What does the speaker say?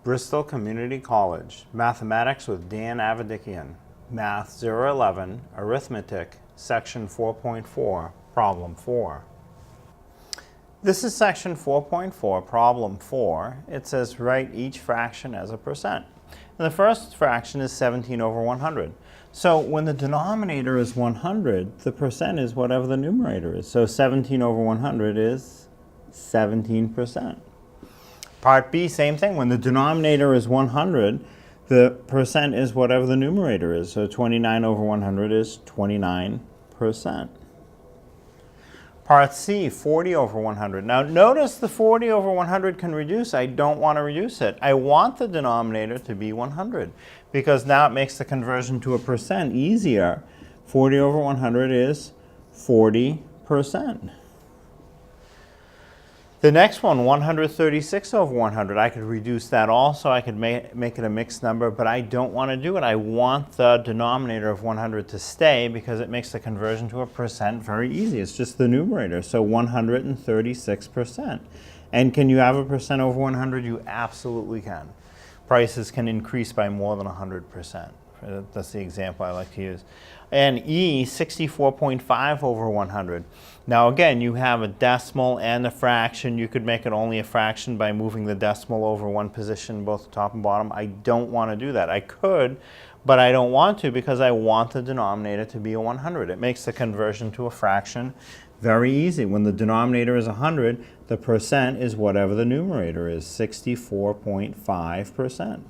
Bristol Community College, Mathematics with Dan Avedikian, Math 011, Arithmetic, Section 4.4, Problem 4. This is Section 4.4, Problem 4. It says write each fraction as a percent. And the first fraction is 17 over 100. So when the denominator is 100, the percent is whatever the numerator is. So 17 over 100 is 17%. Part B, same thing. When the denominator is 100, the percent is whatever the numerator is. So 29 over 100 is 29%. Part C, 40 over 100. Now notice the 40 over 100 can reduce. I don't want to reduce it. I want the denominator to be 100 because now it makes the conversion to a percent easier. 40 over 100 is 40%. The next one, 136 over 100, I could reduce that also. I could make it a mixed number, but I don't want to do it. I want the denominator of 100 to stay because it makes the conversion to a percent very easy. It's just the numerator, so 136%. And can you have a percent over 100? You absolutely can. Prices can increase by more than 100%. That's the example I like to use. And E, 64.5 over 100. Now again, you have a decimal and a fraction. You could make it only a fraction by moving the decimal over one position, both the top and bottom. I don't want to do that. I could, but I don't want to because I want the denominator to be a 100. It makes the conversion to a fraction very easy. When the denominator is 100, the percent is whatever the numerator is, 64.5%.